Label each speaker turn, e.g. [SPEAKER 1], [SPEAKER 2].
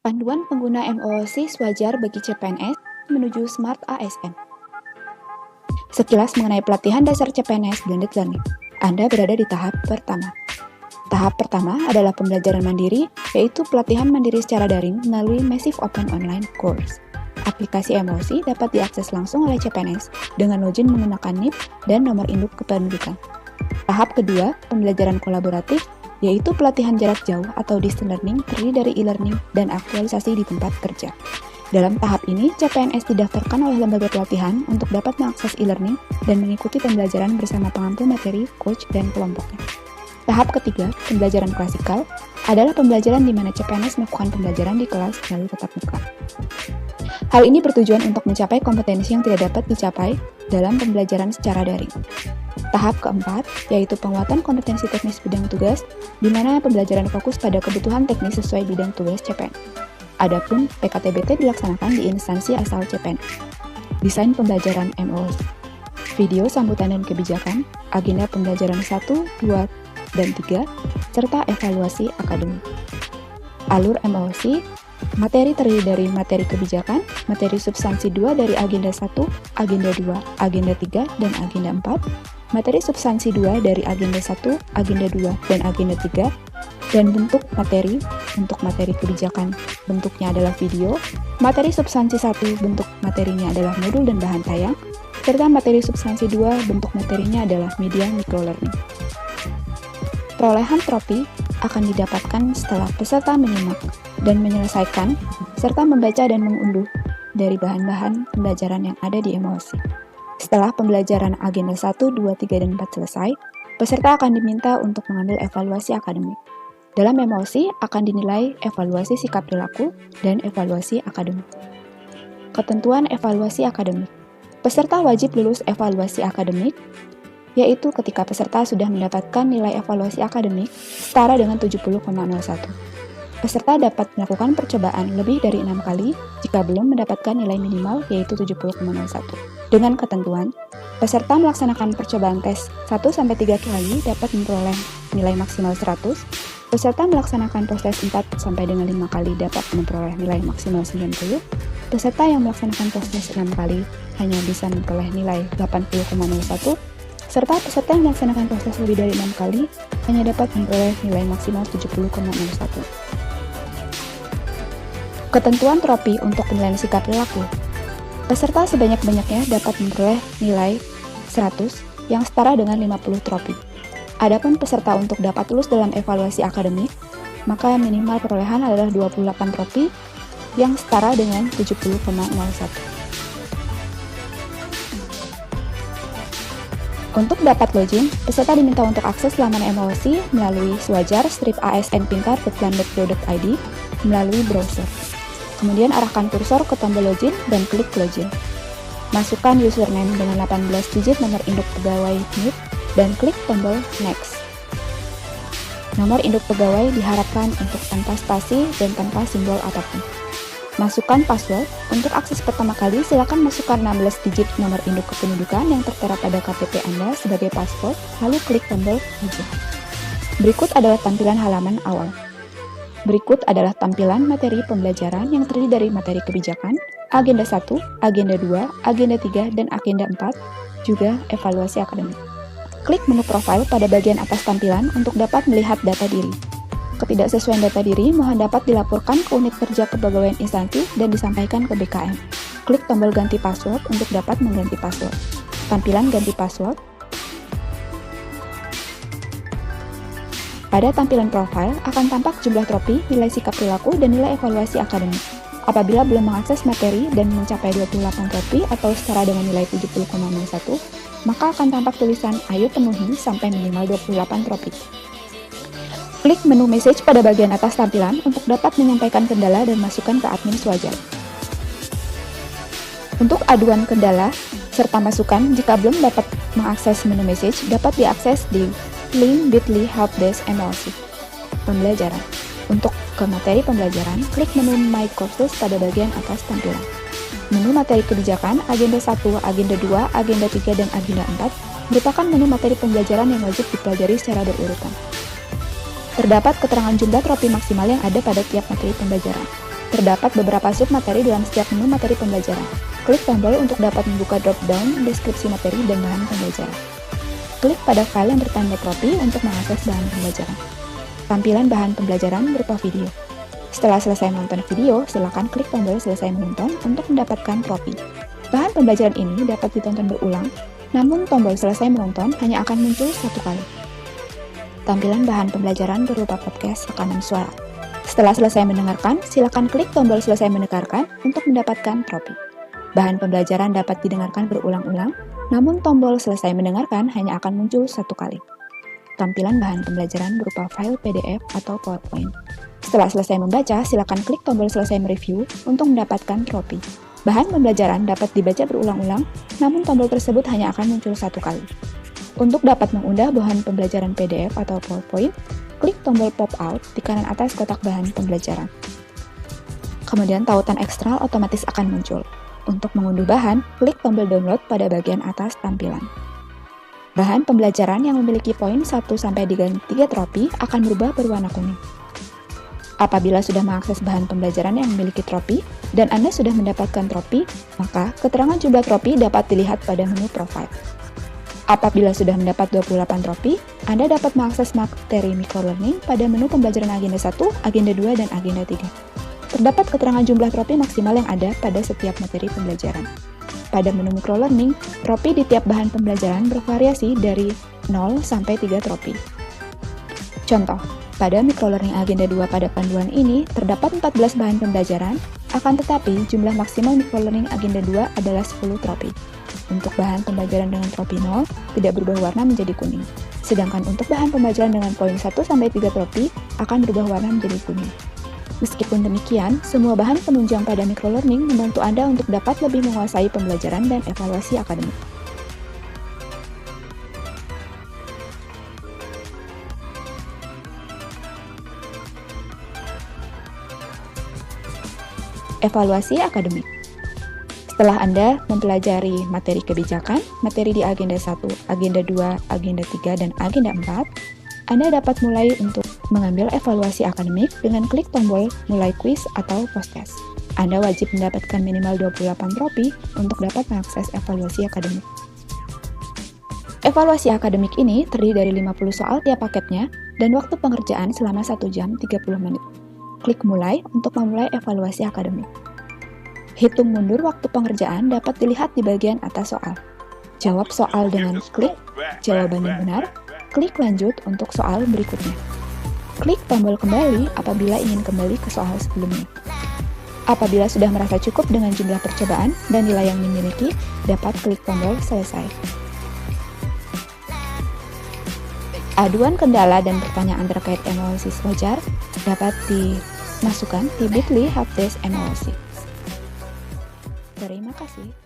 [SPEAKER 1] Panduan pengguna MOOC wajar bagi CPNS menuju Smart ASN. Sekilas mengenai pelatihan dasar CPNS Blended Learning. Anda berada di tahap pertama. Tahap pertama adalah pembelajaran mandiri, yaitu pelatihan mandiri secara daring melalui Massive Open Online Course. Aplikasi MOOC dapat diakses langsung oleh CPNS dengan login menggunakan NIP dan nomor induk kependudukan. Tahap kedua, pembelajaran kolaboratif, yaitu pelatihan jarak jauh atau distance learning terdiri dari e-learning dan aktualisasi di tempat kerja. Dalam tahap ini, CPNS didaftarkan oleh lembaga pelatihan untuk dapat mengakses e-learning dan mengikuti pembelajaran bersama pengampu materi, coach, dan kelompoknya. Tahap ketiga, pembelajaran klasikal, adalah pembelajaran di mana CPNS melakukan pembelajaran di kelas melalui tatap muka. Hal ini bertujuan untuk mencapai kompetensi yang tidak dapat dicapai dalam pembelajaran secara daring. Tahap keempat, yaitu penguatan kompetensi teknis bidang tugas, di mana pembelajaran fokus pada kebutuhan teknis sesuai bidang tugas CPNS. Adapun PKTBT dilaksanakan di instansi asal CPNS. Desain pembelajaran MOOC, video sambutan dan kebijakan, agenda pembelajaran 1, 2, dan 3, serta evaluasi akademik. Alur MOOC, materi terdiri dari materi kebijakan, materi substansi 2 dari agenda 1, agenda 2, agenda 3, dan agenda 4, materi substansi 2 dari agenda 1, agenda 2, dan agenda 3, dan bentuk materi. Untuk materi kebijakan, bentuknya adalah video, materi substansi 1, bentuk materinya adalah modul dan bahan tayang, serta materi substansi 2, bentuk materinya adalah media microlearning. Perolehan trofi akan didapatkan setelah peserta menyimak dan menyelesaikan, serta membaca dan mengunduh dari bahan-bahan pembelajaran yang ada di MOOC. Setelah pembelajaran agenda 1, 2, 3, dan 4 selesai, peserta akan diminta untuk mengambil evaluasi akademik. Dalam MOOC akan dinilai evaluasi sikap perilaku dan evaluasi akademik. Ketentuan evaluasi akademik. Peserta wajib lulus evaluasi akademik, yaitu ketika peserta sudah mendapatkan nilai evaluasi akademik setara dengan 70,01. Peserta dapat melakukan percobaan lebih dari 6 kali jika belum mendapatkan nilai minimal yaitu 70,01. Dengan ketentuan, peserta melaksanakan percobaan tes 1-3 kali dapat memperoleh nilai maksimal 100, peserta melaksanakan proses 4-5 kali dapat memperoleh nilai maksimal 90, peserta yang melaksanakan proses 6 kali hanya bisa memperoleh nilai 80,01, serta peserta yang melaksanakan proses lebih dari 6 kali hanya dapat memperoleh nilai maksimal 70,01. Ketentuan trofi untuk penilaian sikap perilaku. Peserta sebanyak-banyaknya dapat memperoleh nilai 100 yang setara dengan 50 trofi. Adapun peserta untuk dapat lulus dalam evaluasi akademik, maka minimal perolehan adalah 28 trofi yang setara dengan 70,01. Untuk dapat login, peserta diminta untuk akses laman MOOC melalui Swajar strip asnpintar.planbet.id melalui browser. Kemudian arahkan kursor ke tombol login dan klik login. Masukkan username dengan 18 digit nomor induk pegawai NIP dan klik tombol next. Nomor induk pegawai diharapkan untuk tanpa spasi dan tanpa simbol apapun. Masukkan password. Untuk akses pertama kali, silakan masukkan 16 digit nomor induk kependudukan yang tertera pada KTP Anda sebagai password, lalu klik tombol login. Berikut adalah tampilan halaman awal. Berikut adalah tampilan materi pembelajaran yang terdiri dari materi kebijakan, agenda 1, agenda 2, agenda 3, dan agenda 4, juga evaluasi akademik. Klik menu profil pada bagian atas tampilan untuk dapat melihat data diri. Ketidaksesuaian data diri mohon dapat dilaporkan ke unit kerja kepegawaian instansi dan disampaikan ke BKM. Klik tombol ganti password untuk dapat mengganti password. Tampilan ganti password. Pada tampilan profil akan tampak jumlah trofi, nilai sikap perilaku, dan nilai evaluasi akademik. Apabila belum mengakses materi dan mencapai 28 trofi atau setara dengan nilai 70,01, maka akan tampak tulisan "Ayo penuhi sampai minimal 28 trofi". Klik menu message pada bagian atas tampilan untuk dapat menyampaikan kendala dan masukan ke admin Swajar. Untuk aduan kendala serta masukan jika belum dapat mengakses menu message dapat diakses di link bit.ly helpdesk MOOC. Pembelajaran. Untuk ke materi pembelajaran, klik menu My Courses pada bagian atas tampilan. Menu materi kebijakan, agenda 1, agenda 2, agenda 3, dan agenda 4 merupakan menu materi pembelajaran yang wajib dipelajari secara berurutan. Terdapat keterangan jumlah trofi maksimal yang ada pada tiap materi pembelajaran. Terdapat beberapa submateri dalam setiap menu materi pembelajaran. Klik tombol untuk dapat membuka drop-down deskripsi materi dan bahan pembelajaran. Klik pada file yang bertanda tropi untuk mengakses bahan pembelajaran. Tampilan bahan pembelajaran berupa video. Setelah selesai menonton video, silakan klik tombol selesai menonton untuk mendapatkan tropi. Bahan pembelajaran ini dapat ditonton berulang, namun tombol selesai menonton hanya akan muncul satu kali. Tampilan bahan pembelajaran berupa podcast rekaman suara. Setelah selesai mendengarkan, silakan klik tombol selesai mendengarkan untuk mendapatkan tropi. Bahan pembelajaran dapat didengarkan berulang-ulang, namun tombol selesai mendengarkan hanya akan muncul satu kali. Tampilan bahan pembelajaran berupa file PDF atau PowerPoint. Setelah selesai membaca, silakan klik tombol selesai mereview untuk mendapatkan tropi. Bahan pembelajaran dapat dibaca berulang-ulang, namun tombol tersebut hanya akan muncul satu kali. Untuk dapat mengundah bahan pembelajaran PDF atau PowerPoint, klik tombol pop out di kanan atas kotak bahan pembelajaran. Kemudian tautan eksternal otomatis akan muncul. Untuk mengunduh bahan, klik tombol download pada bagian atas tampilan. Bahan pembelajaran yang memiliki poin 1 sampai dengan 3 tropi akan berubah berwarna kuning. Apabila sudah mengakses bahan pembelajaran yang memiliki tropi, dan Anda sudah mendapatkan tropi, maka keterangan jumlah tropi dapat dilihat pada menu profile. Apabila sudah mendapat 28 tropi, Anda dapat mengakses materi microlearning pada menu pembelajaran agenda 1, agenda 2, dan agenda 3. Terdapat keterangan jumlah tropi maksimal yang ada pada setiap materi pembelajaran. Pada menu microlearning, tropi di tiap bahan pembelajaran bervariasi dari 0 sampai 3 tropi. Contoh, pada microlearning agenda 2 pada panduan ini, terdapat 14 bahan pembelajaran, akan tetapi jumlah maksimal microlearning agenda 2 adalah 10 tropi. Untuk bahan pembelajaran dengan tropi 0, tidak berubah warna menjadi kuning. Sedangkan untuk bahan pembelajaran dengan poin 1 sampai 3 tropi, akan berubah warna menjadi kuning. Meskipun demikian, semua bahan penunjang pada microlearning membantu Anda untuk dapat lebih menguasai pembelajaran dan evaluasi akademik. Evaluasi akademik. Setelah Anda mempelajari materi kebijakan, materi di agenda 1, agenda 2, agenda 3, dan agenda 4, Anda dapat mulai untuk mengambil evaluasi akademik dengan klik tombol mulai kuis atau post-test. Anda wajib mendapatkan minimal 28 tropi untuk dapat mengakses evaluasi akademik. Evaluasi akademik ini terdiri dari 50 soal tiap paketnya dan waktu pengerjaan selama 1 jam 30 menit. Klik mulai untuk memulai evaluasi akademik. Hitung mundur waktu pengerjaan dapat dilihat di bagian atas soal. Jawab soal dengan klik jawaban yang benar, klik lanjut untuk soal berikutnya. Klik tombol kembali apabila ingin kembali ke soal sebelumnya. Apabila sudah merasa cukup dengan jumlah percobaan dan nilai yang dimiliki, dapat klik tombol selesai. Aduan kendala dan pertanyaan terkait MLC wajar dapat dimasukkan di bit.ly helpdesk MLC. Terima kasih.